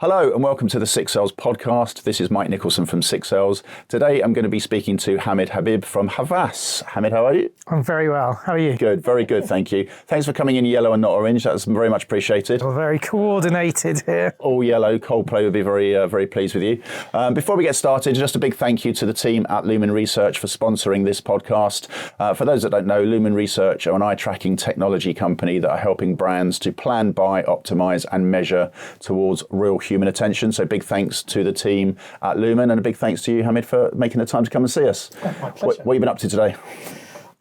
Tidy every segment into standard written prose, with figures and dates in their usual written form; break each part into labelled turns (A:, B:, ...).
A: Hello and welcome to the Six Cells podcast. This is Mike Nicholson from Six Cells. Today I'm going to be speaking to Hamid Habib from Havas. Hamid, how are you?
B: I'm very well. How are you?
A: Good, very good, thank you. Thanks for coming in yellow and not orange. That's very much appreciated.
B: We're very coordinated here.
A: All yellow. Coldplay would be very pleased with you. Before we get started, just a big thank you to the team at Lumen Research for sponsoring this podcast. For those that don't know, Lumen Research are an eye-tracking technology company that are helping brands to plan, buy, optimize and measure towards real human attention. So big thanks to the team at Lumen and a big thanks to you, Hamid, for making the time to come and see us.
B: Oh, my pleasure.
A: What have you been up to today?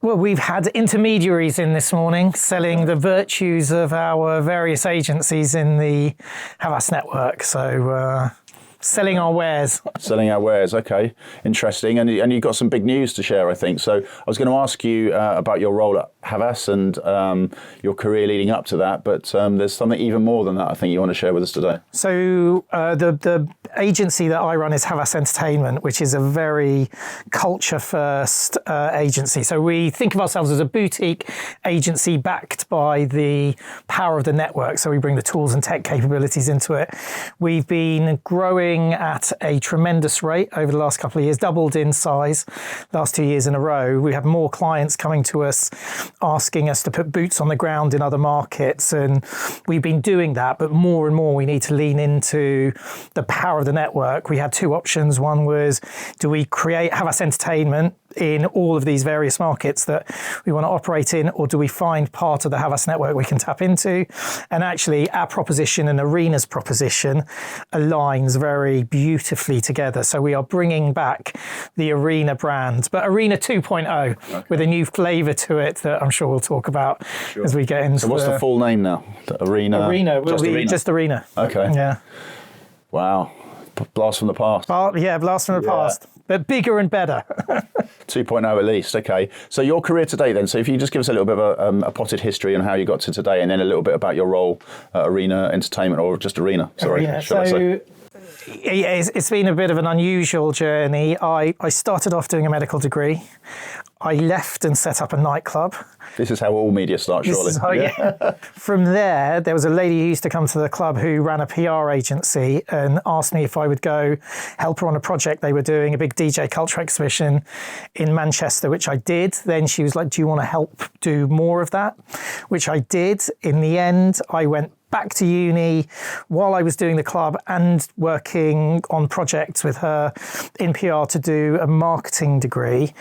B: Well, we've had intermediaries in this morning selling the virtues of our various agencies in the Havas network. So selling our wares.
A: Selling our wares, okay. Interesting. And you've got some big news to share, I think. So I was going to ask you about your role at Havas and your career leading up to that, but there's something even more than that I think you want to share with us today.
B: So the agency that I run is Havas Entertainment, which is a very culture-first agency. So we think of ourselves as a boutique agency backed by the power of the network. So we bring the tools and tech capabilities into it. We've been growing at a tremendous rate over the last couple of years, doubled in size last 2 years in a row. We have more clients coming to us asking us to put boots on the ground in other markets, and we've been doing that, but more and more we need to lean into the power of the network. We had two options. One was, do we create Havas Entertainment in all of these various markets that we want to operate in, or do we find part of the Havas network we can tap into? And actually our proposition and Arena's proposition aligns very beautifully together. So we are bringing back the Arena brand, but Arena 2.0 with a new flavour to it that I'm sure we'll talk about as we get into.
A: So what's the full name now? The Arena?
B: Arena will be just Arena.
A: Okay.
B: Yeah.
A: Wow. Blast from the past.
B: Blast from the past. But bigger and better.
A: 2.0 at least, okay. So your career today then, so if you just give us a little bit of a potted history on how you got to today and then a little bit about your role at Arena Entertainment, or just Arena, sorry.
B: Arena. So it's been a bit of an unusual journey. I started off doing a medical degree. I left and set up a nightclub.
A: This is how all media starts, surely.
B: From there was a lady who used to come to the club who ran a PR agency and asked me if I would go help her on a project they were doing, a big DJ culture exhibition in Manchester, which I did. Then she was like, do you want to help do more of that? Which I did. In the end, I went back to uni while I was doing the club and working on projects with her in PR to do a marketing degree.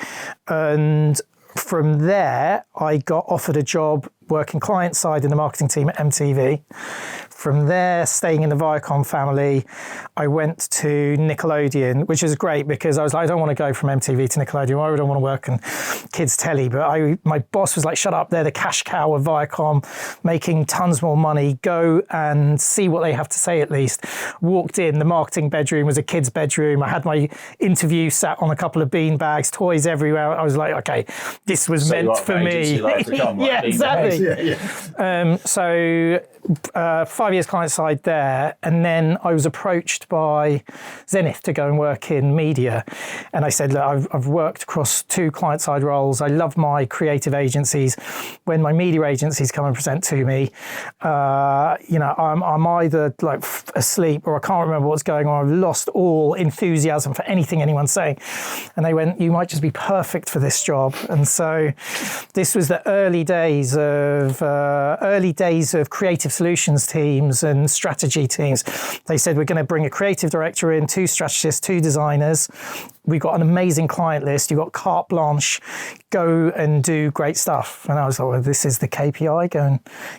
B: And from there, I got offered a job working client side in the marketing team at MTV. From there, staying in the Viacom family, I went to Nickelodeon, which is great because I was like, I don't want to go from MTV to Nickelodeon. Why would I want to work in kids' telly? But my boss was like, shut up, they're the cash cow of Viacom, making tons more money. Go and see what they have to say at least. Walked in, the marketing bedroom was a kid's bedroom. I had my interview sat on a couple of bean bags, toys everywhere. I was like, okay, this was meant for me. Yeah, exactly. So 5 years client side there, and then I was approached by Zenith to go and work in media, and I said, look, I've worked across two client side roles. I love my creative agencies. When my media agencies come and present to me, I'm either like asleep or I can't remember what's going on. I've lost all enthusiasm for anything anyone's saying. And they went, you might just be perfect for this job. And so this was the early days of creative solutions teams and strategy teams. They said, we're going to bring a creative director in, two strategists, two designers. We've got an amazing client list. You've got carte blanche. Go and do great stuff. And I was like, well, this is the KPI.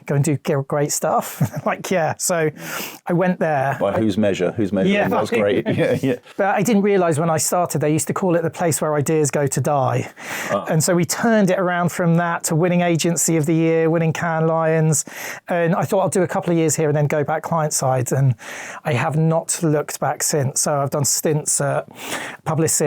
B: Go and do great stuff. Like, yeah. So I went there.
A: By whose measure? Yeah, that was great. Yeah.
B: But I didn't realise when I started, they used to call it the place where ideas go to die. Oh. And so we turned it around from that to winning Agency of the Year, winning Cannes Lions. And I thought I'll do a couple of years here and then go back client side. And I have not looked back since. So I've done stints at Publicis,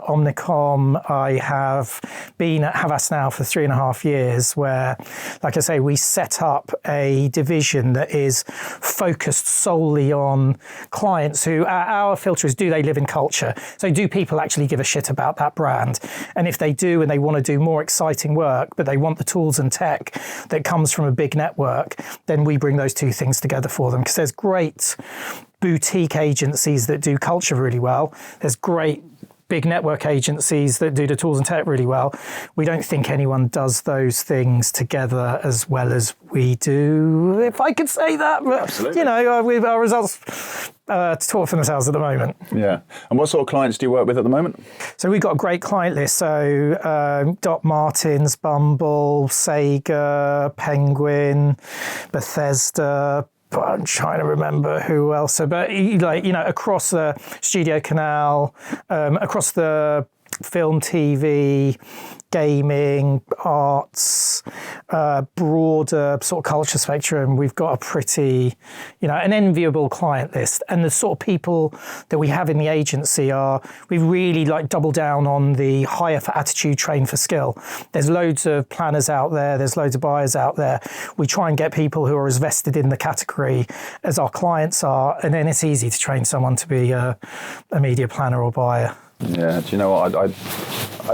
B: Omnicom. I have been at Havas now for 3.5 years, where, like I say, we set up a division that is focused solely on clients who, our filter is, do they live in culture? So do people actually give a shit about that brand? And if they do, and they want to do more exciting work, but they want the tools and tech that comes from a big network, then we bring those two things together for them, because there's great boutique agencies that do culture really well. There's great big network agencies that do the tools and tech really well. We don't think anyone does those things together as well as we do, if I could say that. But,
A: absolutely.
B: With our results talk for themselves at the moment.
A: Yeah. And what sort of clients do you work with at the moment?
B: So we've got a great client list. So Martens, Bumble, Sega, Penguin, Bethesda. I'm trying to remember who else. But across the Studio Canal, across the film, TV, gaming, arts, broader sort of culture spectrum, we've got a pretty, an enviable client list. And the sort of people that we have in the agency we really double down on the hire for attitude, train for skill. There's loads of planners out there. There's loads of buyers out there. We try and get people who are as vested in the category as our clients are. And then it's easy to train someone to be a media planner or buyer.
A: Yeah, do you know what?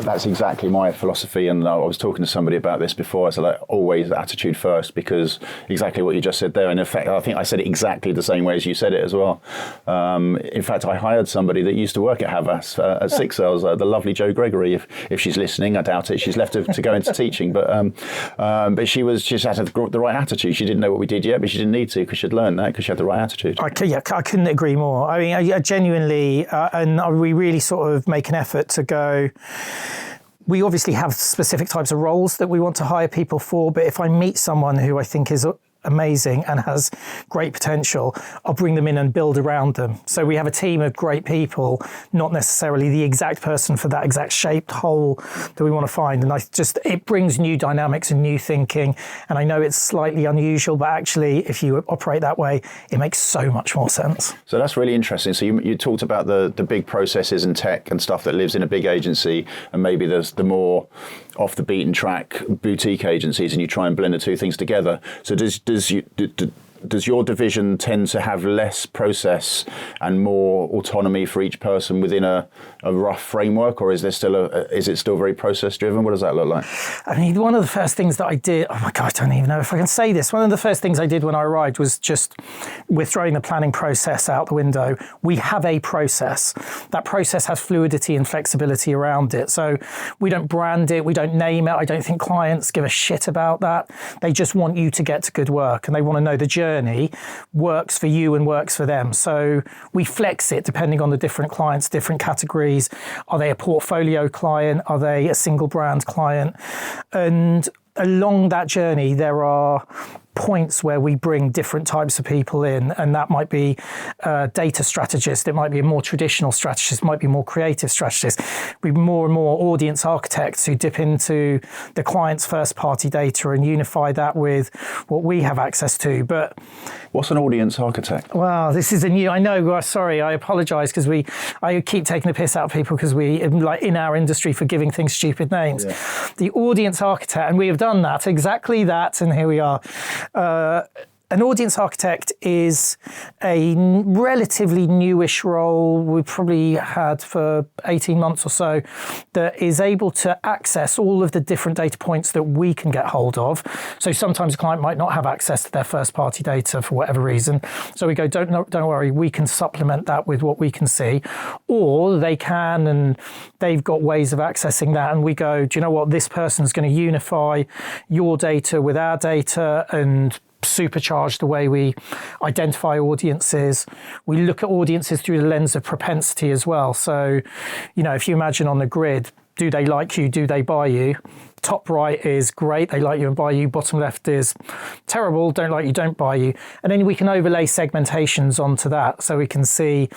A: That's exactly my philosophy, and I was talking to somebody about this before. I said, always attitude first, because exactly what you just said there. And in fact, I think I said it exactly the same way as you said it as well. In fact, I hired somebody that used to work at Havas at Six Sales, the lovely Jo Gregory. If she's listening, I doubt it. She's left to go into teaching, but she just had the right attitude. She didn't know what we did yet, but she didn't need to, because she'd learned that because she had the right attitude.
B: I couldn't agree more. I mean, I genuinely, and we really sort of make an effort to go. We obviously have specific types of roles that we want to hire people for, but if I meet someone who I think is amazing and has great potential, I'll bring them in and build around them. So we have a team of great people, not necessarily the exact person for that exact shaped hole that we want to find. And it brings new dynamics and new thinking. And I know it's slightly unusual, but actually, if you operate that way, it makes so much more sense.
A: So that's really interesting. So you talked about the big processes and tech and stuff that lives in a big agency, and maybe there's the more off the beaten track boutique agencies, and you try and blend the two things together. So does your division tend to have less process and more autonomy for each person within a rough framework, or is it still very process driven? What does that look like?
B: I mean, one of the first things that I did, oh my God, I don't even know if I can say this. One of the first things I did when I arrived was just, we're throwing the planning process out the window. We have a process. That process has fluidity and flexibility around it. So we don't brand it, we don't name it. I don't think clients give a shit about that. They just want you to get to good work, and they want to know the journey works for you and works for them. So we flex it depending on the different clients, different categories. Are they a portfolio client? Are they a single brand client? And along that journey, there are points where we bring different types of people in, and that might be a data strategist, it might be a more traditional strategist, it might be more creative strategist. We more and more audience architects who dip into the client's first party data and unify that with what we have access to. But
A: what's an audience architect?
B: Well, this is I know, sorry, I apologise, because I keep taking the piss out of people because we, like in our industry, for giving things stupid names. Yeah. The audience architect, and we have done that, exactly that, and here we are. An audience architect is a relatively newish role we've probably had for 18 months or so, that is able to access all of the different data points that we can get hold of. So sometimes a client might not have access to their first party data for whatever reason. So we go, don't worry, we can supplement that with what we can see. Or they can, and they've got ways of accessing that. And we go, do you know what, this person's going to unify your data with our data and supercharge the way we identify audiences. We look at audiences through the lens of propensity as well. So, if you imagine on the grid, do they like you? Do they buy you? Top right is great, they like you and buy you. Bottom left is terrible, don't like you, don't buy you. And then we can overlay segmentations onto that. So we can see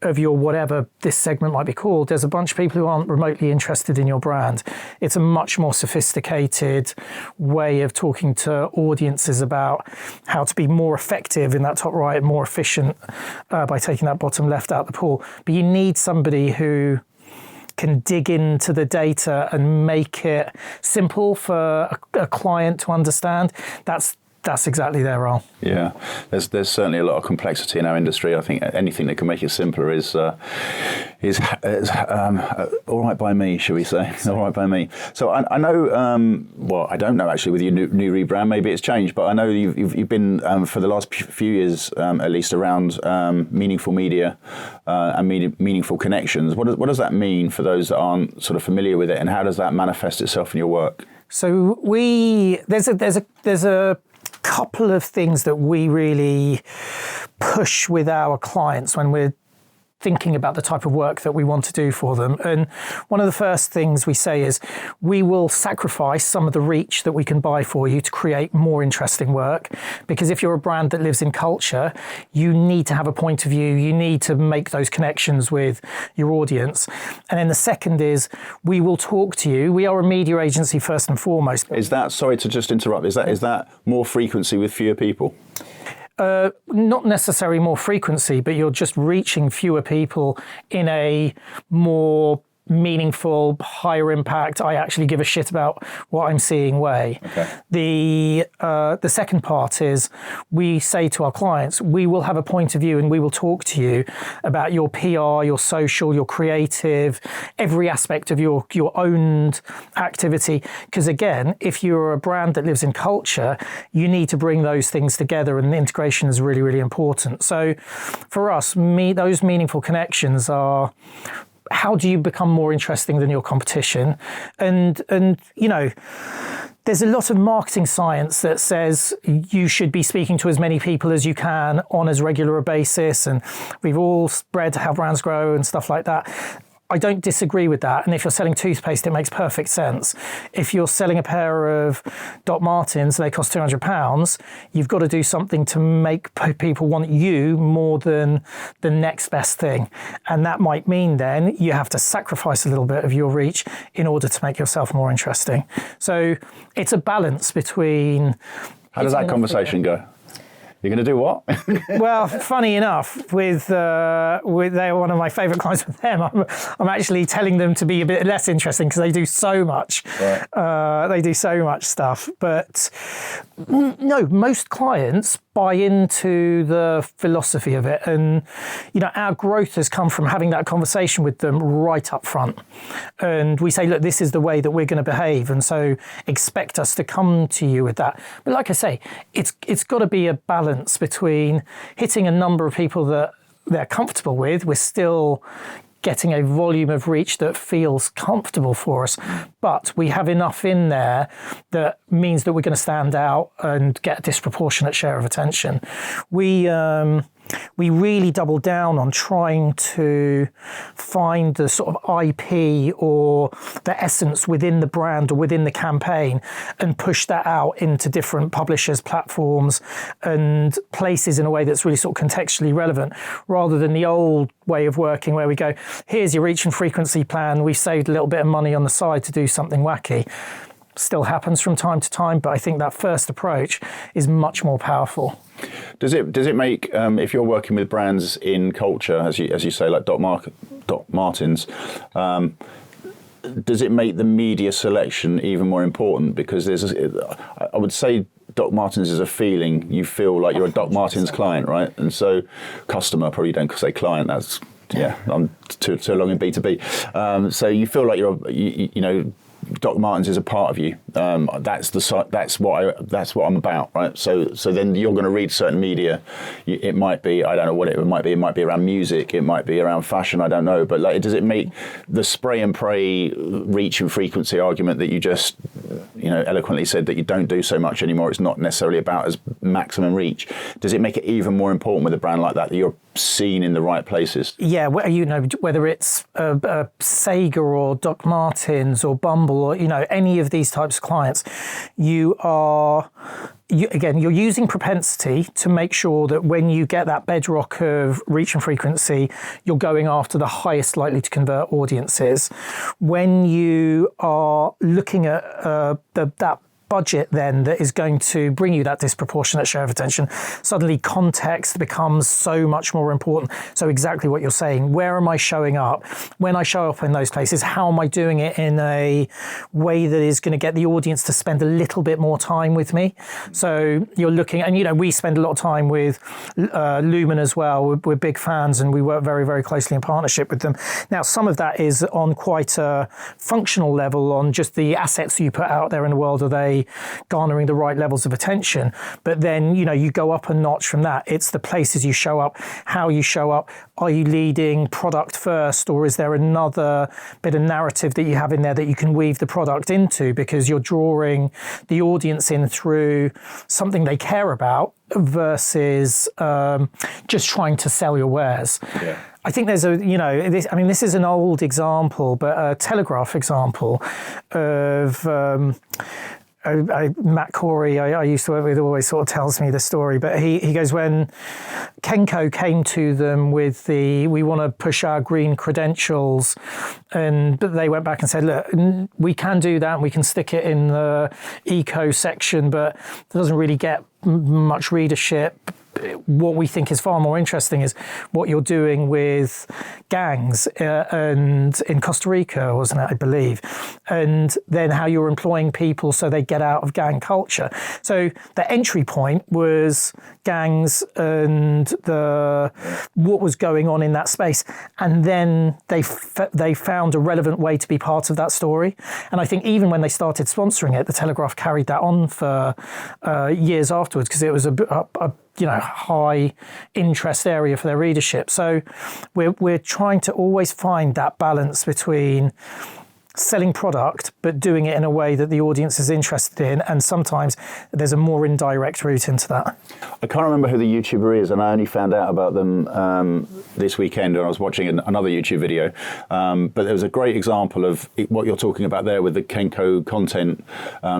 B: of your whatever this segment might be called, there's a bunch of people who aren't remotely interested in your brand. It's a much more sophisticated way of talking to audiences about how to be more effective in that top right, more efficient by taking that bottom left out the pool. But you need somebody who can dig into the data and make it simple for a client to understand. That's that's exactly their role.
A: Yeah, there's certainly a lot of complexity in our industry. I think anything that can make it simpler is all right by me, shall we say? All right by me. So I know, well, I don't know actually with your new rebrand. Maybe it's changed, but I know you've been for the last few years at least around meaningful media and meaningful connections. What does that mean for those that aren't sort of familiar with it, and how does that manifest itself in your work?
B: So there's a couple of things that we really push with our clients when we're thinking about the type of work that we want to do for them. And one of the first things we say is we will sacrifice some of the reach that we can buy for you to create more interesting work. Because if you're a brand that lives in culture, you need to have a point of view. You need to make those connections with your audience. And then the second is we will talk to you. We are a media agency first and foremost.
A: Is that, sorry to just interrupt, is that more frequency with fewer people?
B: Not necessarily more frequency, but you're just reaching fewer people in a more meaningful, higher impact, I actually give a shit about what I'm seeing way.
A: Okay.
B: The second part is we say to our clients, we will have a point of view and we will talk to you about your PR, your social, your creative, every aspect of your owned activity. Because again, if you're a brand that lives in culture, you need to bring those things together, and the integration is really, really important. So for us, those meaningful connections are, how do you become more interesting than your competition? And you know, there's a lot of marketing science that says you should be speaking to as many people as you can on as regular a basis, and we've all read How Brands Grow and stuff like that. I don't disagree with that. And if you're selling toothpaste, it makes perfect sense. If you're selling a pair of Doc Martens and they cost £200, you've got to do something to make people want you more than the next best thing. And that might mean then you have to sacrifice a little bit of your reach in order to make yourself more interesting. So it's a balance between...
A: How does that conversation go? You're going to do what?
B: Well, funny enough, with they're one of my favourite clients with them. I'm actually telling them to be a bit less interesting because they do so much. Right. They do so much stuff. But no, most clients buy into the philosophy of it. And, you know, our growth has come from having that conversation with them right up front. And we say, look, this is the way that we're going to behave. And so expect us to come to you with that. But like I say, it's got to be a balance between hitting a number of people that they're comfortable with. We're still getting a volume of reach that feels comfortable for us, but we have enough in there that means that we're going to stand out and get a disproportionate share of attention. We really double down on trying to find the sort of IP or the essence within the brand or within the campaign and push that out into different publishers, platforms and places in a way that's really sort of contextually relevant, rather than the old way of working where we go, here's your reach and frequency plan, we've saved a little bit of money on the side to do something wacky. Still happens from time to time, but I think that first approach is much more powerful.
A: Does it make, if you're working with brands in culture, as you say, like Doc Martens, does it make the media selection even more important? Because I would say Doc Martens is a feeling. You feel like you're a Doc Martens client, right? And so customer, probably don't say client, that's, yeah, I'm too long in B2B. So you feel like you know, Doc Martens is a part of you. That's what I'm about, right? So then you're going to read certain media. It might be, I don't know what it might be. It might be around music. It might be around fashion. I don't know. But like, does it make the spray and pray reach and frequency argument that you just, you know, eloquently said that you don't do so much anymore? It's not necessarily about as maximum reach. Does it make it even more important with a brand like that you're seen in the right places?
B: Yeah, you know, whether it's a Sega or Doc Martens or Bumble or, you know, any of these types of clients, you're using propensity to make sure that when you get that bedrock of reach and frequency, you're going after the highest likely to convert audiences. When you are looking at that budget then that is going to bring you that disproportionate share of attention, suddenly context becomes so much more important. So exactly what you're saying, where am I showing up? When I show up in those places, how am I doing it in a way that is going to get the audience to spend a little bit more time with me? So you're looking, and we spend a lot of time with Lumen as well. We're big fans and we work very, very closely in partnership with them. Now, some of that is on quite a functional level, on just the assets you put out there in the world. Are they garnering the right levels of attention? But then, you go up a notch from that. It's the places you show up, how you show up. Are you leading product first, or is there another bit of narrative that you have in there that you can weave the product into, because you're drawing the audience in through something they care about versus just trying to sell your wares. Yeah. I think there's this is an old example, but a Telegraph example of Matt Corey, I used to work with, always sort of tells me the story, but he goes, when Kenko came to them with we want to push our green credentials, but they went back and said, look, we can do that, and we can stick it in the eco section, but it doesn't really get much readership. What we think is far more interesting is what you're doing with gangs and in Costa Rica, wasn't it, I believe, and then how you're employing people so they get out of gang culture. So the entry point was gangs and what was going on in that space, and then they found a relevant way to be part of that story. And I think even when they started sponsoring it, the Telegraph carried that on for years afterwards, because it was a high interest area for their readership. So we're trying to always find that balance between selling product, but doing it in a way that the audience is interested in. And sometimes there's a more indirect route into that.
A: I can't remember who the YouTuber is, and I only found out about them this weekend when I was watching another YouTube video. But there was a great example of what you're talking about there with the Kenko content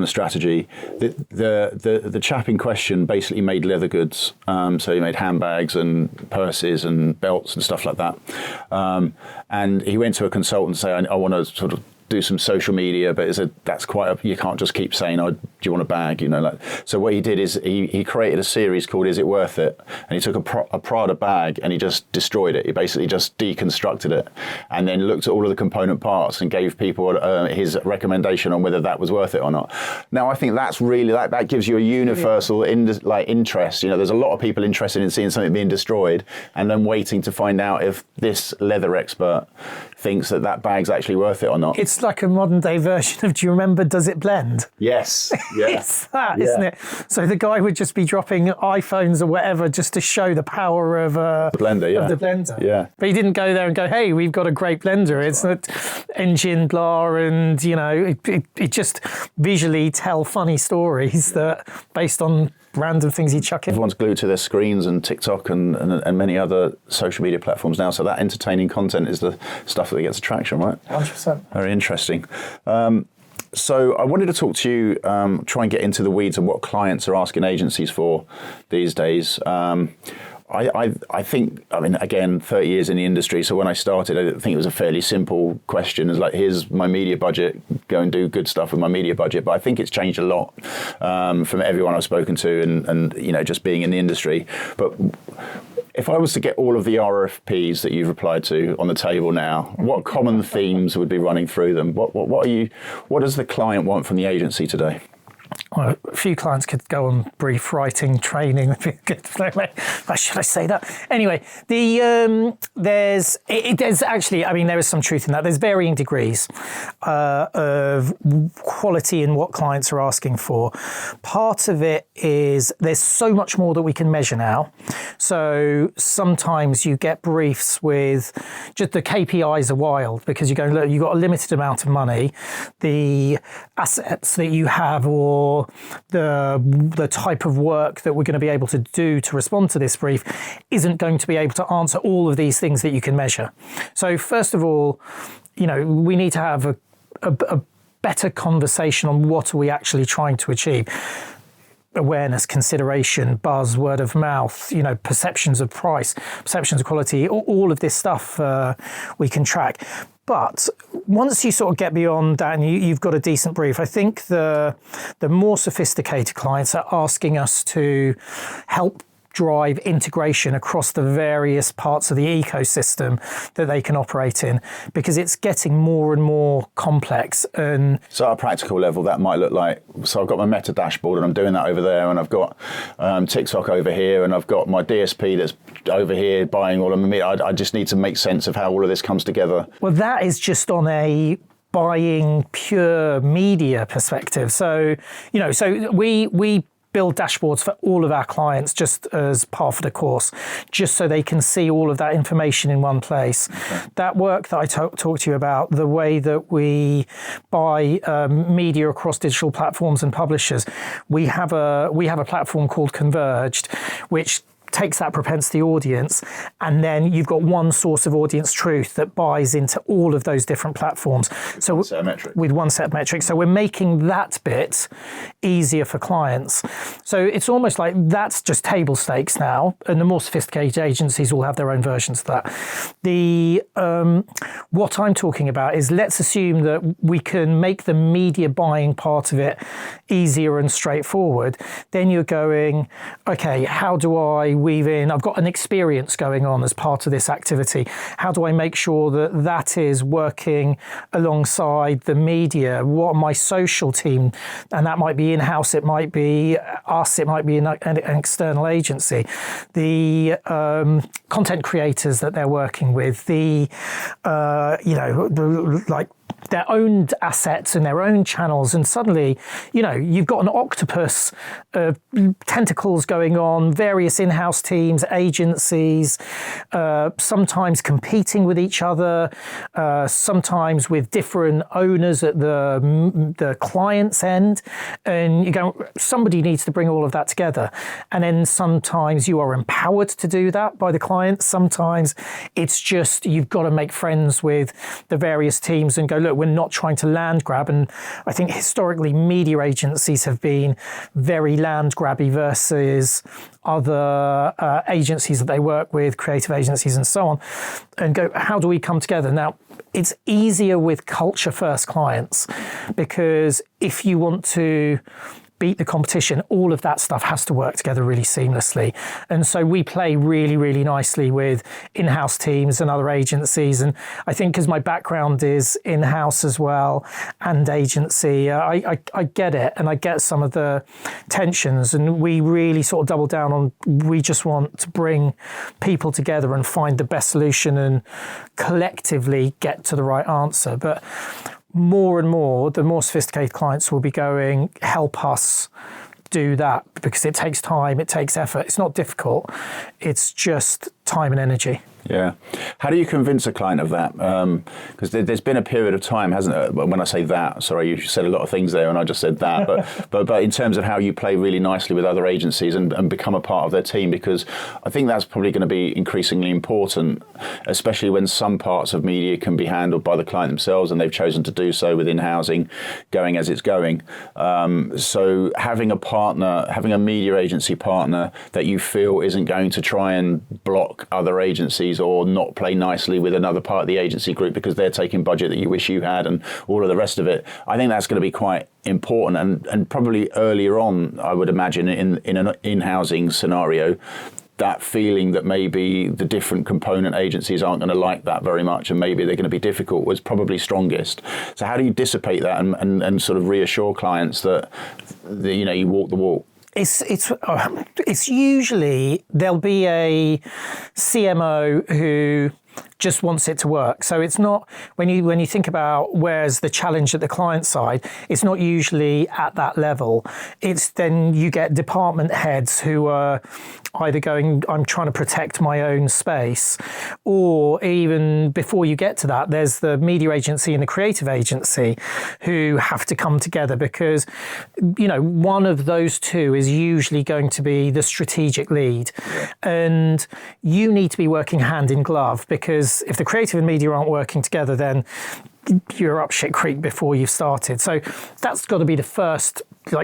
A: strategy. The chap in question basically made leather goods. So he made handbags and purses and belts and stuff like that. And he went to a consultant and said, I want to sort of do some social media, but that's you can't just keep saying, do you want a bag? So what he did is he created a series called Is It Worth It? And he took a Prada bag and he just destroyed it. He basically just deconstructed it and then looked at all of the component parts and gave people his recommendation on whether that was worth it or not. Now, I think that's really, that gives you a universal interest. There's a lot of people interested in seeing something being destroyed and then waiting to find out if this leather expert thinks that bag's actually worth it or not.
B: It's like a modern day version of, do you remember Does It Blend?
A: Yes. Yeah.
B: It's that, isn't it? So the guy would just be dropping iPhones or whatever just to show the power of the blender. Yeah. Of the blender.
A: Yeah.
B: But he didn't go there and go, hey, we've got a great blender. It's not engine blah, and it just visually tell funny stories that based on random things you chuck in.
A: Everyone's glued to their screens and TikTok and many other social media platforms now. So that entertaining content is the stuff that gets attraction, right?
B: 100%.
A: Very interesting. So I wanted to talk to you, try and get into the weeds of what clients are asking agencies for these days. I think, again, 30 years in the industry, so when I started, I think it was a fairly simple question. It's like, here's my media budget, go and do good stuff with my media budget. But I think it's changed a lot from everyone I've spoken to and just being in the industry. But if I was to get all of the RFPs that you've replied to on the table now, what common themes would be running through them? What does the client want from the agency today?
B: Well, a few clients could go on brief writing training. Should I say that? Anyway, there's actually, there is some truth in that. There's varying degrees of quality in what clients are asking for. Part of it is there's so much more that we can measure now. So sometimes you get briefs with just the KPIs are wild because you go, look, you've got a limited amount of money. The assets that you have or the type of work that we're going to be able to do to respond to this brief isn't going to be able to answer all of these things that you can measure. So first of all, we need to have a better conversation on what are we actually trying to achieve. Awareness, consideration, buzz, word of mouth, perceptions of price, perceptions of quality, all of this stuff we can track. But once you sort of get beyond that and you've got a decent brief, I think the more sophisticated clients are asking us to help drive integration across the various parts of the ecosystem that they can operate in, because it's getting more and more complex. And
A: so at a practical level, that might look like, so I've got my Meta dashboard and I'm doing that over there, and I've got TikTok over here, and I've got my DSP that's over here buying all of my, I just need to make sense of how all of this comes together.
B: Well, that is just on a buying pure media perspective. So, so we build dashboards for all of our clients just as part of the course, just so they can see all of that information in one place. Okay. That work that I talked to you about, the way that we buy media across digital platforms and publishers, we have a platform called Converged, which takes that propensity audience, and then you've got one source of audience truth that buys into all of those different platforms. So with one set of metrics. So we're making that bit easier for clients. So it's almost like that's just table stakes now, and the more sophisticated agencies will have their own versions of that. The what I'm talking about is, let's assume that we can make the media buying part of it easier and straightforward. Then you're going, okay, how do I weave in, I've got an experience going on as part of this activity. How do I make sure that that is working alongside the media? What my social team, and that might be in-house, it might be us, it might be an external agency, the content creators that they're working with, the like their own assets and their own channels, and suddenly, you've got an octopus of tentacles going on, various in-house teams, agencies, sometimes competing with each other, sometimes with different owners at the client's end, and you go, somebody needs to bring all of that together. And then sometimes you are empowered to do that by the client. Sometimes it's just, you've got to make friends with the various teams and go, look, we're not trying to land grab. And I think historically media agencies have been very land grabby versus other agencies that they work with, creative agencies and so on, and go, how do we come together? Now, it's easier with culture first clients, because if you want to beat the competition, all of that stuff has to work together really seamlessly. And so we play really, really nicely with in-house teams and other agencies. And I think because my background is in-house as well and agency, I get it, and I get some of the tensions. And we really sort of double down on, we just want to bring people together and find the best solution and collectively get to the right answer. But more and more, the more sophisticated clients will be going, help us do that, because it takes time, it takes effort. It's not difficult. It's just time and energy.
A: Yeah. How do you convince a client of that? Because there's been a period of time, hasn't it? When I say that, sorry, you said a lot of things there and I just said that, but in terms of how you play really nicely with other agencies and become a part of their team, because I think that's probably going to be increasingly important, especially when some parts of media can be handled by the client themselves and they've chosen to do so within housing, going as it's going. So having a partner, having a media agency partner that you feel isn't going to try and block other agencies or not play nicely with another part of the agency group because they're taking budget that you wish you had and all of the rest of it. I think that's going to be quite important, and probably earlier on, I would imagine, in an in-housing scenario, that feeling that maybe the different component agencies aren't going to like that very much and maybe they're going to be difficult was probably strongest. So how do you dissipate that and sort of reassure clients that you walk the walk?
B: It's usually there'll be a CMO who just wants it to work. So it's not, when you think about where's the challenge at the client side, it's not usually at that level. It's then you get department heads who are either going, I'm trying to protect my own space, or even before you get to that, there's the media agency and the creative agency who have to come together, because one of those two is usually going to be the strategic lead. Yeah. And you need to be working hand in glove, because if the creative and media aren't working together, then you're up shit creek before you've started. So that's got to be the first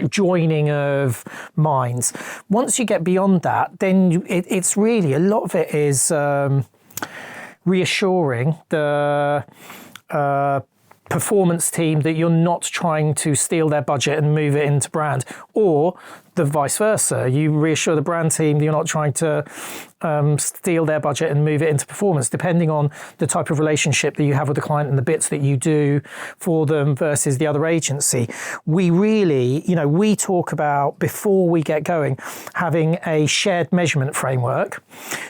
B: joining of minds. Once you get beyond that, then it's really, a lot of it is reassuring performance team that you're not trying to steal their budget and move it into brand, or the vice versa. You reassure the brand team that you're not trying to steal their budget and move it into performance, depending on the type of relationship that you have with the client and the bits that you do for them versus the other agency. We really, we talk about, before we get going, having a shared measurement framework.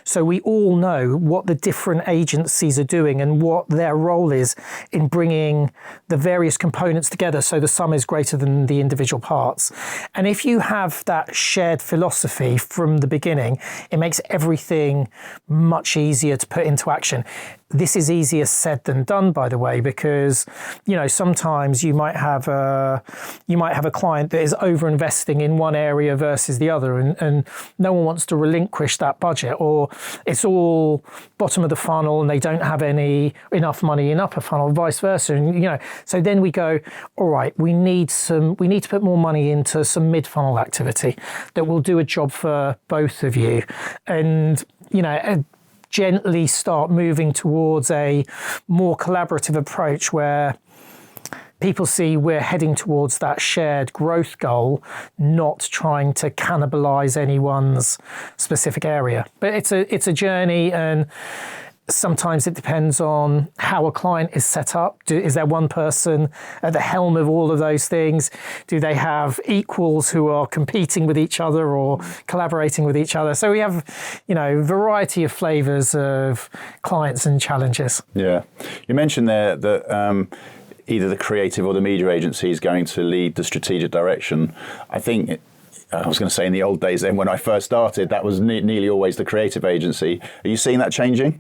B: So we all know what the different agencies are doing and what their role is in bringing the various components together so the sum is greater than the individual parts. And if you have that shared philosophy from the beginning, it makes everything much easier to put into action. This is easier said than done, by the way, because sometimes you might have a client that is over investing in one area versus the other, and no one wants to relinquish that budget, or it's all bottom of the funnel and they don't have enough money in upper funnel, vice versa. And so then we go, all right, we need to put more money into some mid funnel activity that will do a job for both of you, and gently start moving towards a more collaborative approach where people see we're heading towards that shared growth goal, not trying to cannibalize anyone's specific area. But it's a journey, and sometimes it depends on how a client is set up. Is there one person at the helm of all of those things? Do they have equals who are competing with each other or collaborating with each other? So we have, variety of flavors of clients and challenges.
A: Yeah. You mentioned there that either the creative or the media agency is going to lead the strategic direction. I think I was going to say in the old days then when I first started, that was nearly always the creative agency. Are you seeing that changing?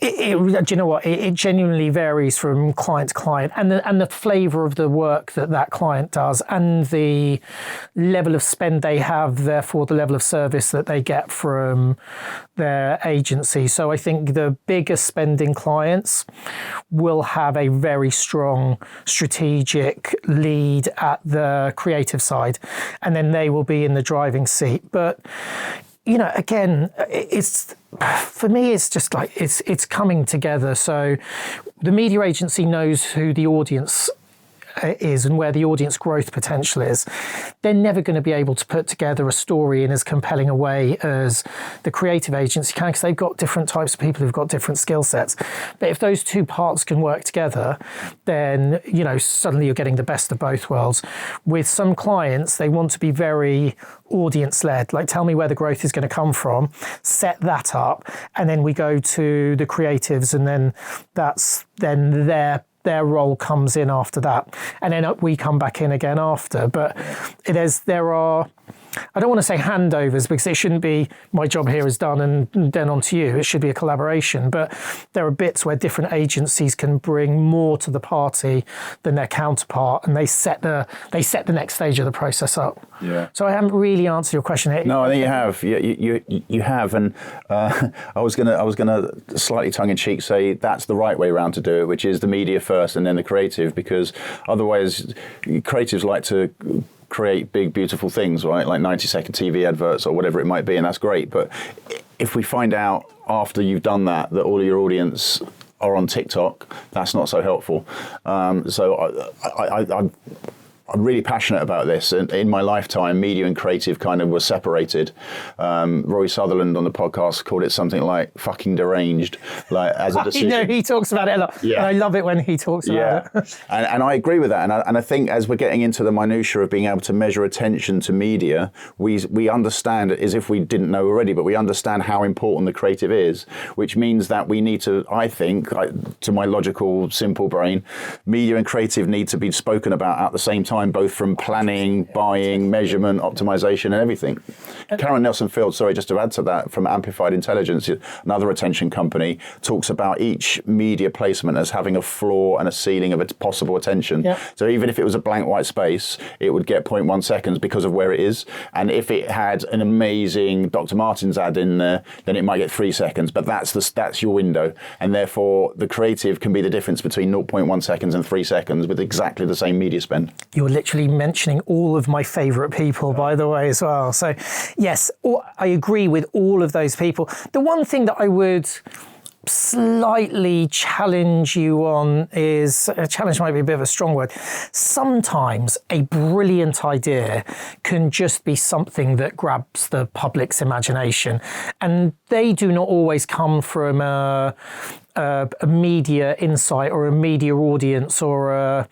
B: Do you know what? It genuinely varies from client to client, and the flavour of the work that client does, and the level of spend they have, therefore the level of service that they get from their agency. So I think the bigger spending clients will have a very strong strategic lead at the creative side, and then they will be in the driving seat. But again, for me, it's just like it's coming together. So the media agency knows who the audience is and where the audience growth potential is. They're never going to be able to put together a story in as compelling a way as the creative agency can, because they've got different types of people who've got different skill sets. But if those two parts can work together, then suddenly you're getting the best of both worlds. With some clients, they want to be very audience-led, like tell me where the growth is going to come from, set that up, and then we go to the creatives, and then their role comes in after that, and then we come back in again after. But there are, I don't want to say handovers, because it shouldn't be my job here is done and then on to you. It should be a collaboration. But there are bits where different agencies can bring more to the party than their counterpart, and they set the next stage of the process up.
A: Yeah.
B: So I haven't really answered your question.
A: No, I think you have. You have, and I was gonna slightly tongue in cheek say that's the right way around to do it, which is the media first and then the creative, because otherwise creatives like to create big, beautiful things, right? Like 90-second TV adverts or whatever it might be, and that's great. But if we find out after you've done that all of your audience are on TikTok, that's not so helpful. So I'm really passionate about this. And in my lifetime, media and creative kind of were separated. Roy Sutherland on the podcast called it something like fucking deranged, like as a decision.
B: He talks about it a lot. Yeah. And I love it when he talks about it.
A: And I agree with that. And I think as we're getting into the minutiae of being able to measure attention to media, we understand, as if we didn't know already, but we understand how important the creative is, which means that we need to, I think, to my logical, simple brain, media and creative need to be spoken about at the same time, both from planning, buying, measurement, optimization, and everything. Karen Nelson-Field, sorry, just to add to that, from Amplified Intelligence, another attention company, talks about each media placement as having a floor and a ceiling of its possible attention. Yeah. So even if it was a blank white space, it would get 0.1 seconds because of where it is. And if it had an amazing Dr. Martens ad in there, then it might get 3 seconds. But that's your window. And therefore, the creative can be the difference between 0.1 seconds and 3 seconds with exactly the same media spend.
B: You're literally mentioning all of my favourite people, by the way, as well. So, yes, I agree with all of those people. The one thing that I would slightly challenge you on is, challenge might be a bit of a strong word. Sometimes a brilliant idea can just be something that grabs the public's imagination, and they do not always come from a media insight or a media audience or a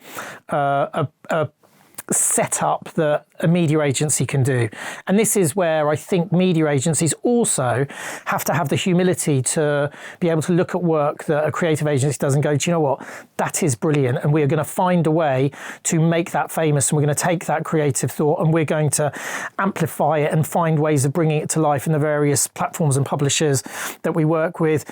B: setup that a media agency can do. And this is where I think media agencies also have to have the humility to be able to look at work that a creative agency does and go, do you know what, that is brilliant, and we're going to find a way to make that famous, and we're going to take that creative thought and we're going to amplify it and find ways of bringing it to life in the various platforms and publishers that we work with.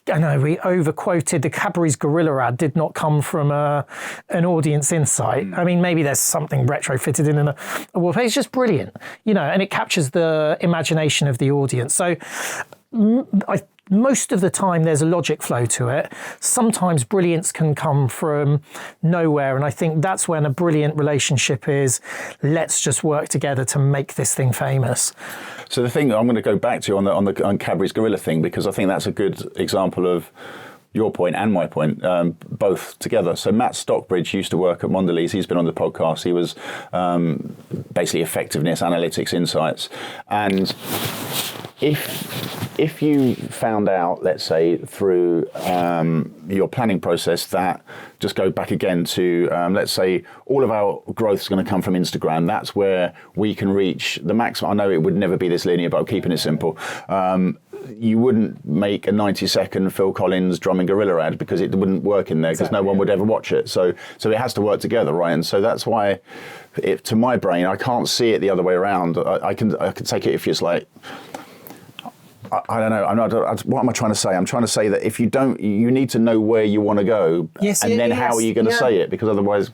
B: I know we overquoted the Cadbury's Gorilla ad did not come from an audience insight. I mean, maybe there's something retrofitted in a wallpaper. It's just brilliant, and it captures the imagination of the audience. So most of the time there's a logic flow to it. Sometimes brilliance can come from nowhere, and I think that's when a brilliant relationship is, let's just work together to make this thing famous.
A: So the thing I'm going to go back to on Cadbury's Gorilla thing, because I think that's a good example of your point and my point, both together. So Matt Stockbridge used to work at Mondelez. He's been on the podcast. He was basically effectiveness, analytics, insights. And if you found out, let's say, through your planning process that, just go back again to, let's say, all of our growth is going to come from Instagram. That's where we can reach the maximum. I know it would never be this linear, but I'm keeping it simple. You wouldn't make a 90-second Phil Collins drumming gorilla ad because it wouldn't work in there, because no one would ever watch it. So it has to work together, right? And so that's why, to my brain, I can't see it the other way around. I can take it if it's like, I don't know. What am I trying to say? I'm trying to say that if you don't, you need to know where you want to go, how are you going to say it? Because otherwise.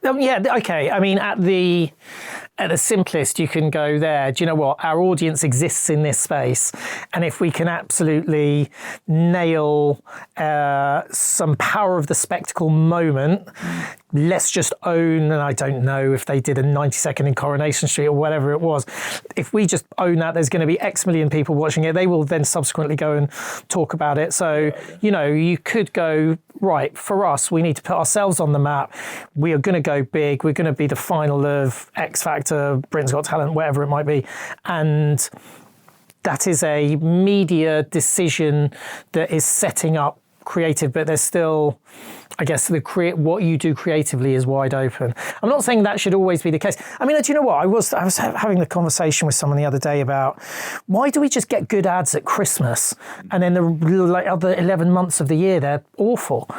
B: Okay. I mean, at the simplest, you can go there. Do you know what? Our audience exists in this space, and if we can absolutely nail some power of the spectacle moment, let's just own. And I don't know if they did a 90-second in Coronation Street or whatever it was. If we just own that, there's going to be X million people watching it. They will then subsequently go and talk about it. So you could go, right, for us, we need to put ourselves on the map. We are going to go big. We're going to be the final of X Factor, Britain's Got Talent, whatever it might be. And that is a media decision that is setting up creative, but there's still, I guess, what you do creatively is wide open. I'm not saying that should always be the case. I mean, do you know what? I was having the conversation with someone the other day about, why do we just get good ads at Christmas and then the other 11 months of the year they're awful?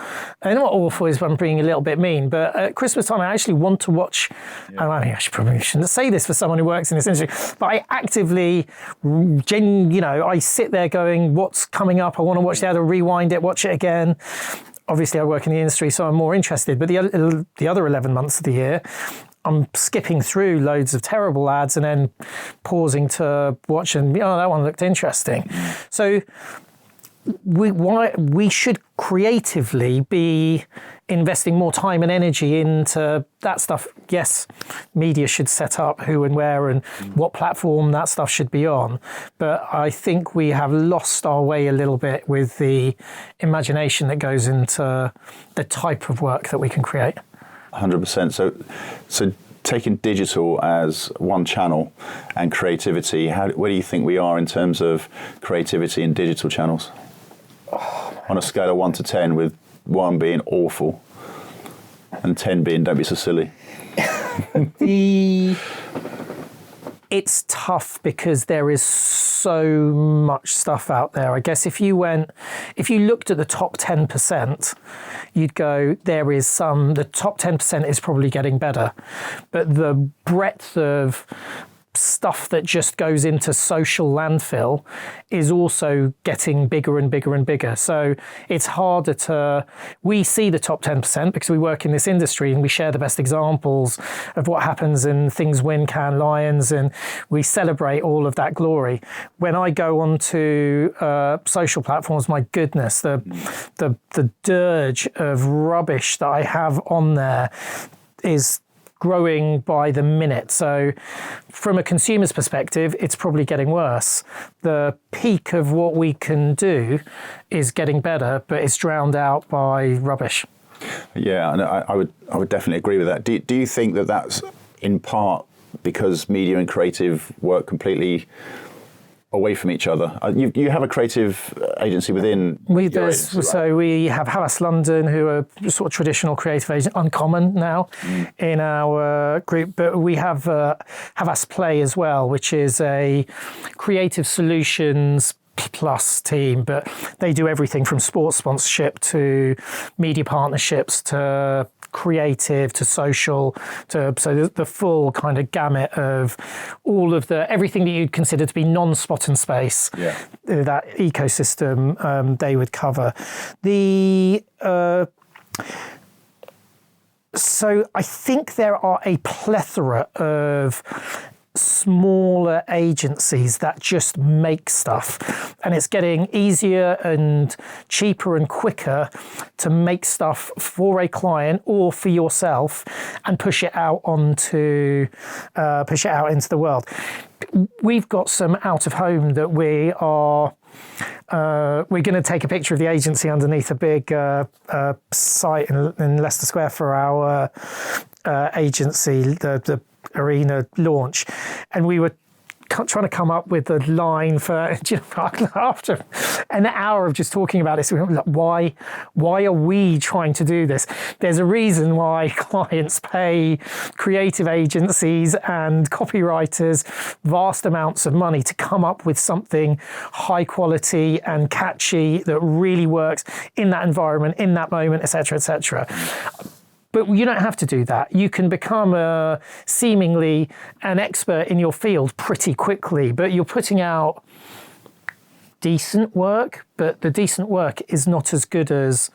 B: I know what awful is, when I'm being a little bit mean, but at Christmas time I actually want to watch. Yeah. I mean, I probably shouldn't say this for someone who works in this industry, but I actively, I sit there going, what's coming up? I want to watch the ad, rewind it, watch it again. Obviously, I work in the industry, so I'm more interested. But the other 11 months of the year, I'm skipping through loads of terrible ads and then pausing to watch, and that one looked interesting. So we should creatively be investing more time and energy into that stuff. Yes, media should set up who and where and what platform that stuff should be on. But I think we have lost our way a little bit with the imagination that goes into the type of work that we can create. 100%.
A: So taking digital as one channel and creativity, where do you think we are in terms of creativity in digital channels? On a scale of 1 to 10, with 1 being awful and 10 being don't be so silly.
B: It's tough because there is so much stuff out there. I guess if you looked at the top 10%, you'd go, the top 10% is probably getting better. But the breadth of stuff that just goes into social landfill is also getting bigger and bigger and bigger. So it's harder we see the top 10% because we work in this industry and we share the best examples of what happens and things win Cannes Lions, and we celebrate all of that glory. When I go onto social platforms, my goodness, the dirge of rubbish that I have on there is growing by the minute. So from a consumer's perspective, it's probably getting worse. The peak of what we can do is getting better, but it's drowned out by rubbish.
A: Yeah, and I would definitely agree with that. Do you think that that's in part because media and creative work completely away from each other? You have a creative agency within your agency, right?
B: So we have Havas London, who are sort of traditional creative agent, uncommon now in our group, but we have Havas Play as well, which is a creative solutions plus team, but they do everything from sports sponsorship to media partnerships to creative to social, to so the full kind of gamut of all of everything that you'd consider to be non-spot and space. Yeah. That ecosystem they would cover. So I think there are a plethora of smaller agencies that just make stuff, and it's getting easier and cheaper and quicker to make stuff for a client or for yourself and push it out into the world. We've got some out of home that we're going to take a picture of the agency underneath a big site in Leicester Square for our agency, the arena launch, and we were trying to come up with a line for after an hour of just talking about this. We were like, why are we trying to do this? There's a reason why clients pay creative agencies and copywriters vast amounts of money to come up with something high quality and catchy that really works in that environment, in that moment, etc., etc. But you don't have to do that. You can become seemingly an expert in your field pretty quickly, but you're putting out decent work, but the decent work is not as good as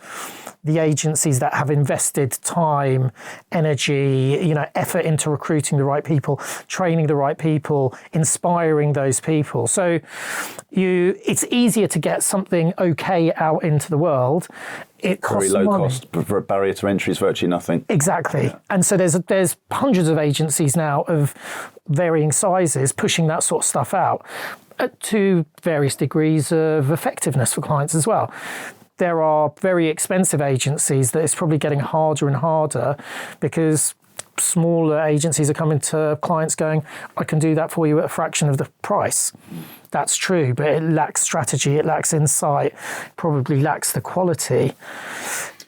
B: the agencies that have invested time, energy, effort into recruiting the right people, training the right people, inspiring those people. So it's easier to get something okay out into the world. It costs
A: very low
B: money.
A: Cost, barrier to entry is virtually nothing.
B: Exactly. Yeah. And so there's hundreds of agencies now of varying sizes pushing that sort of stuff out to various degrees of effectiveness for clients as well. There are very expensive agencies that it's probably getting harder and harder because smaller agencies are coming to clients going, I can do that for you at a fraction of the price. That's true, but it lacks strategy, it lacks insight, probably lacks the quality.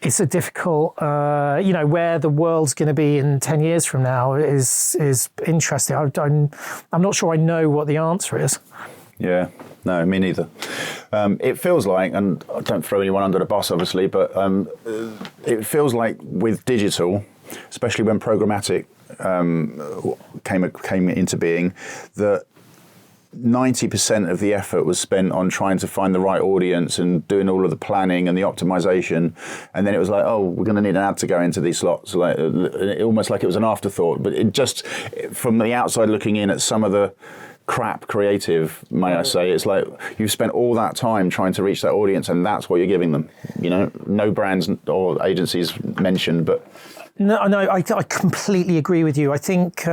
B: It's a difficult, where the world's going to be in 10 years from now is interesting. I'm not sure I know what the answer is.
A: Yeah, no, me neither. It feels like, and I don't throw anyone under the bus, obviously, but it feels like with digital, especially when programmatic came into being, that 90% of the effort was spent on trying to find the right audience and doing all of the planning and the optimization, and then it was like, oh, we're going to need an ad to go into these slots, almost like it was an afterthought. But it just, from the outside looking in at some of the crap creative, may I say, it's like you've spent all that time trying to reach that audience, and that's what you're giving them. No brands or agencies mentioned, but
B: no, I completely agree with you. I think.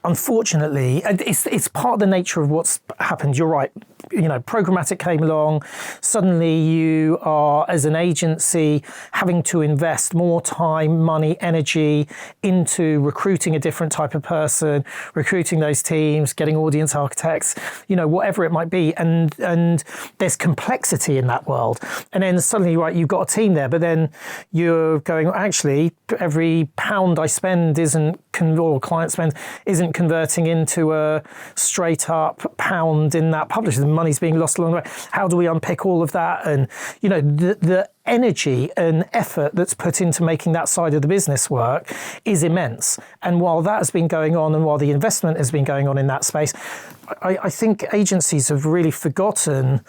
B: Unfortunately, it's part of the nature of what's happened. You're right. Programmatic came along. Suddenly you are, as an agency, having to invest more time, money, energy into recruiting a different type of person, recruiting those teams, getting audience architects, whatever it might be. And there's complexity in that world. And then suddenly, right, you've got a team there, but then you're going, actually, every pound I spend or client spend isn't converting into a straight up pound in that publisher. The money's being lost along the way. How do we unpick all of that? And the energy and effort that's put into making that side of the business work is immense. And while that has been going on, and while the investment has been going on in that space, I think agencies have really forgotten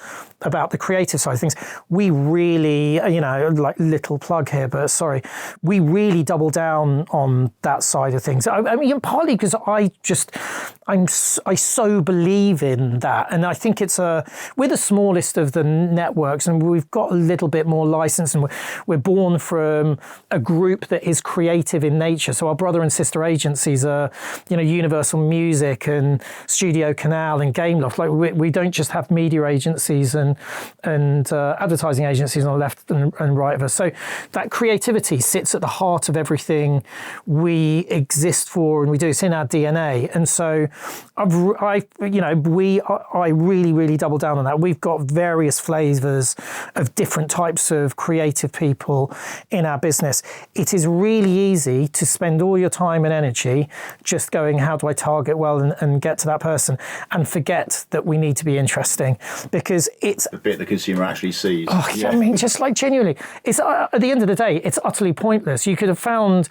B: about the creative side of things. We really, like little plug here, but sorry, we really double down on that side of things. I mean, partly because I so believe in that, and I think we're the smallest of the networks, and we've got a little bit more life licensed, and we're born from a group that is creative in nature. So our brother and sister agencies are, Universal Music and Studio Canal and Gameloft. Like we don't just have media agencies and advertising agencies on the left and right of us. So that creativity sits at the heart of everything we exist for, and we do. It's in our DNA. And so I really, really double down on that. We've got various flavors of different types of creative people in our business. It is really easy to spend all your time and energy just going, how do I target well and get to that person, and forget that we need to be interesting, because it's
A: the bit the consumer actually sees.
B: Oh, yeah. I mean, just like genuinely, it's at the end of the day, it's utterly pointless. You could have found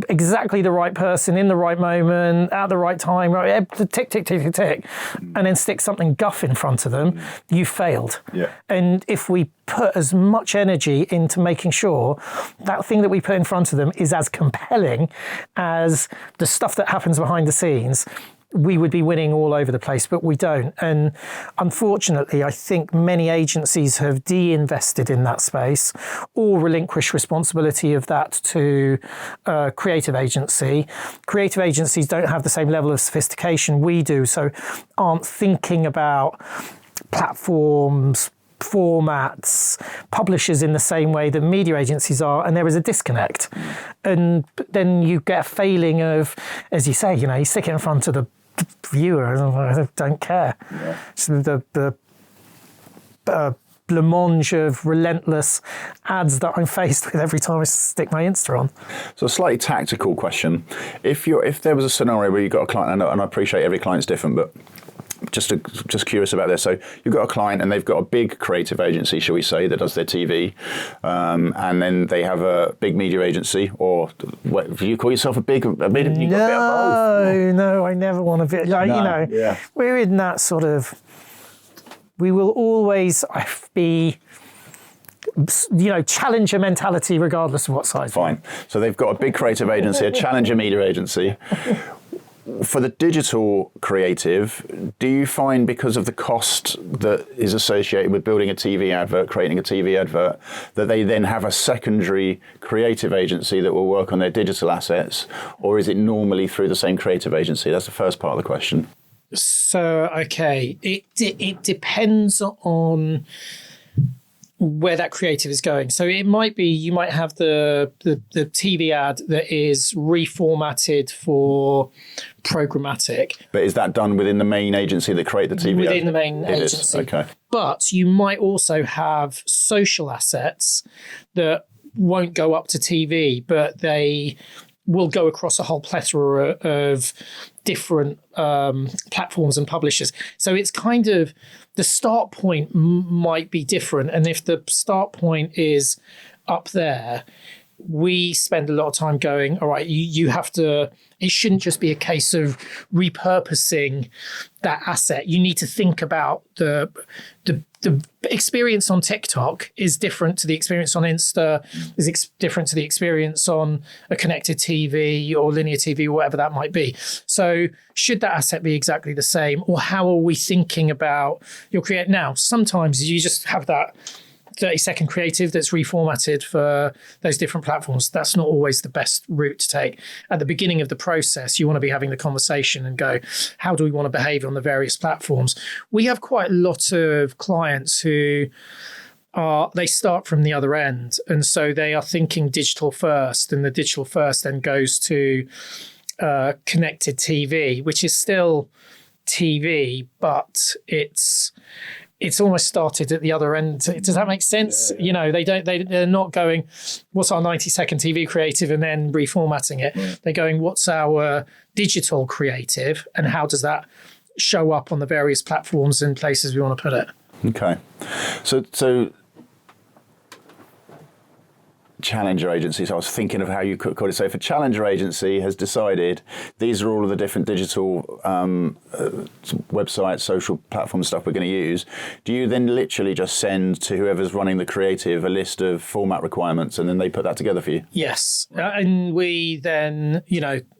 B: exactly the right person in the right moment at the right time, right? Tick, tick, tick, tick, tick, and then stick something guff in front of them. You failed.
A: Yeah.
B: And if we put as much energy into making sure that thing that we put in front of them is as compelling as the stuff that happens behind the scenes, we would be winning all over the place, but we don't. And unfortunately, I think many agencies have de-invested in that space or relinquished responsibility of that to a creative agency. Creative agencies don't have the same level of sophistication we do, so aren't thinking about platforms, formats, publishers in the same way that media agencies are, and there is a disconnect. And then you get a failing of, as you say, you stick it in front of the viewer, I don't care. Yeah. So the blancmange of relentless ads that I'm faced with every time I stick my Insta on.
A: So a slightly tactical question. If there was a scenario where you got a client, and I appreciate every client's different, but just curious about this. So you've got a client and they've got a big creative agency, shall we say, that does their TV, and then they have a big media agency, or what, do you call yourself a big? You got a bit of both?
B: No, I never want to be. Yeah. We're in that sort of. We will always be. Challenger mentality, regardless of what size.
A: Fine. So they've got a big creative agency, a challenger media agency. For the digital creative, do you find, because of the cost that is associated with building a TV advert, creating a TV advert, that they then have a secondary creative agency that will work on their digital assets, or is it normally through the same creative agency? That's the first part of the question.
B: So, okay, it depends on where that creative is going. So it might be, you might have the TV ad that is reformatted for programmatic.
A: But is that done within the main agency that create the TV
B: within
A: ad?
B: the main agency.
A: Is. Okay.
B: But you might also have social assets that won't go up to TV, but they will go across a whole plethora of different platforms and publishers. So it's kind of, the start point might be different. And if the start point is up there, we spend a lot of time going, all right, you have to, it shouldn't just be a case of repurposing that asset. You need to think about the experience on TikTok is different to the experience on Insta, is different to the experience on a connected TV or linear TV or whatever that might be. So should that asset be exactly the same, or how are we thinking about your create? Now, sometimes you just have that 30-second creative that's reformatted for those different platforms. That's not always the best route to take. At the beginning of the process, you want to be having the conversation and go, how do we want to behave on the various platforms? We have quite a lot of clients who they start from the other end. And so they are thinking digital first, and the digital first then goes to connected TV, which is still TV, but it's almost started at the other end. Does that make sense? Yeah. They're not going, what's our 90-second TV creative and then reformatting it. Yeah. They're going, what's our digital creative and how does that show up on the various platforms and places we want to put it?
A: Okay. So challenger agencies, I was thinking of how you could call it. So if a challenger agency has decided these are all of the different digital websites, social platform stuff we're going to use, do you then literally just send to whoever's running the creative a list of format requirements and then they put that together for you?
B: Yes. And we then,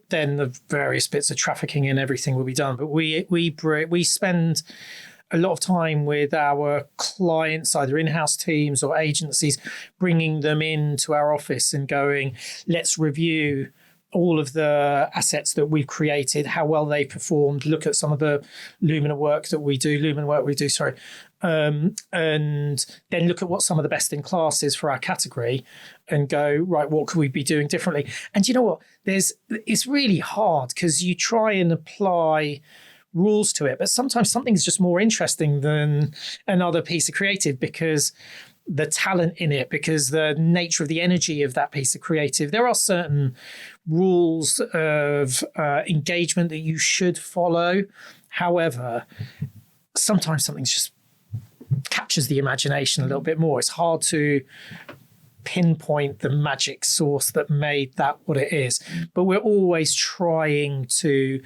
B: then the various bits of trafficking and everything will be done. But we spend a lot of time with our clients, either in-house teams or agencies, bringing them into our office and going, let's review all of the assets that we've created, how well they performed, look at some of the Lumen work we do, and then look at what some of the best in class is for our category and go, right, what could we be doing differently? And you know what? It's really hard because you try and apply rules to it, but sometimes something's just more interesting than another piece of creative because the talent in it, because the nature of the energy of that piece of creative. There are certain rules of engagement that you should follow. However, sometimes something just captures the imagination a little bit more. It's hard to pinpoint the magic source that made that what it is. But we're always trying to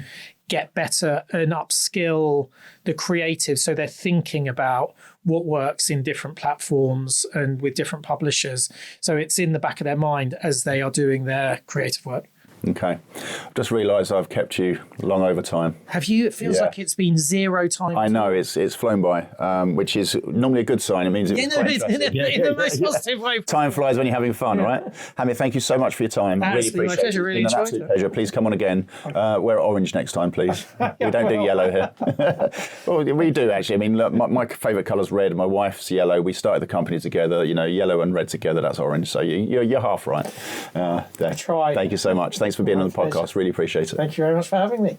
B: get better and upskill the creative so they're thinking about what works in different platforms and with different publishers. So it's in the back of their mind as they are doing their creative work.
A: Okay. I've just realised I've kept you long over time.
B: Have you? It feels like it's been 0 time.
A: I know, it's flown by, which is normally a good sign. It means it's quite interesting.
B: In the most positive way.
A: Time flies when you're having fun, right? Hamid, thank you so much for your time. Really appreciate it.
B: Pleasure. Really
A: it's been an absolute pleasure. Please come on again. Wear orange next time, please. We don't do yellow here. Well, we do, actually. I mean, look, my favourite colour's red. My wife's yellow. We started the company together. You know, yellow and red together, that's orange. So you're half right.
B: I try.
A: Thank you so much. Thanks for being on the podcast. Really appreciate it.
B: Thank you very much for having me.